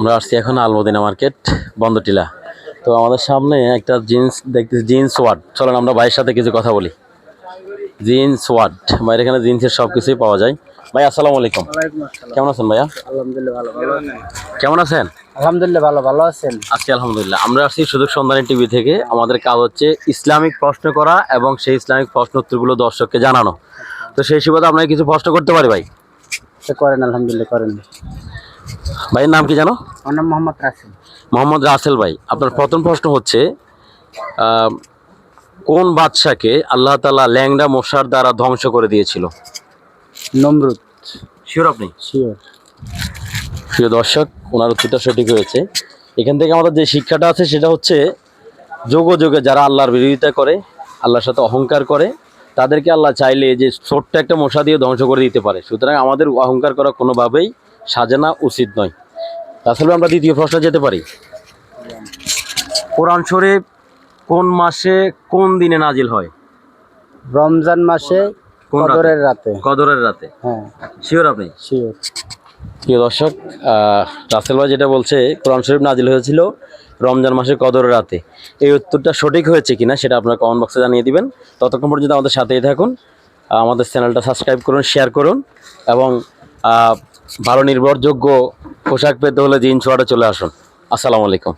আমরা আসছি এখন আলমদিনা মার্কেট বন্দটিলা। তো আমাদের সামনে একটা জিন্স দেখতেছি, জিন্স ওয়ার্ড। চলেন আমরা ভাইয়ের সাথে কিছু কথা বলি। জিন্স ওয়ার্ড ভাইয়ের এখানে জিন্সের সব কিছুই পাওয়া যায়। ভাই আসসালামু আলাইকুম। কেমন আছেন ভাইয়া? আলহামদুলিল্লাহ ভালো কেমন আছেন? আলহামদুলিল্লাহ ভালো আছেন? আজকে আলহামদুলিল্লাহ। আমরা আসছি সুযোগ সন্ধানী টিভি থেকে। আমাদের কাজ হচ্ছে ইসলামিক প্রশ্ন করা এবং সেই ইসলামিক প্রশ্ন উত্তরগুলো দর্শককে জানানো। তো সেই সুবাদে আপনাকে কিছু প্রশ্ন করতে পারি ভাই? করেন, আলহামদুলিল্লাহ করেন। ভাইয়ের নাম কি জানো? আমার নাম মোহাম্মদ রাসেল। মোহাম্মদ রাসেল ভাই, আপনার প্রথম প্রশ্ন হচ্ছে কোন বাদশাকে আল্লাহ তাআলা ল্যাংড়া মশার দ্বারা ধ্বংস করে দিয়েছিল? নমরুদ। শিওর আপনি? শিওর। প্রিয় দর্শক, ওনার উত্তরটা সঠিক হয়েছে। এখান থেকে আমাদের যে শিক্ষাটা আছে সেটা হচ্ছে যোগে যোগে যারা আল্লাহর বিরোধিতা করে, আল্লাহর সাথে অহংকার করে, তাদেরকে আল্লাহ চাইলে যে ছোট্ট একটা মশা দিয়ে ধ্বংস করে দিতে পারে। সুতরাং আমাদের অহংকার করা কোনোভাবেই সাজানো উচিত নয়। তাছাড়া আমরা দ্বিতীয় প্রশ্ন যেতে পারি। কোরআন শরীফ কোন মাসে কোন দিনে নাজিল হয়? রমজান মাসে কদরের রাতে। কদরের রাতে। হ্যাঁ, শিওর আপনি? শিওর। প্রিয় দর্শক, রাসেল ভাই যেটা বলছে কোরআন শরীফ নাজিল হয়েছিল রমজান মাসের কদরের রাতে, এই উত্তরটা সঠিক হয়েছে কিনা সেটা আপনারা কমেন্ট বক্সে জানিয়ে দিবেন। ততক্ষণ পর্যন্ত আমাদের সাথেই থাকুন, আমাদের চ্যানেলটা সাবস্ক্রাইব করুন, শেয়ার করুন এবং ভালো নির্ভরযোগ্য পোশাক পেতে হলে জিন্স ওয়ার্ডে চলে আসুন। আসসালামু আলাইকুম।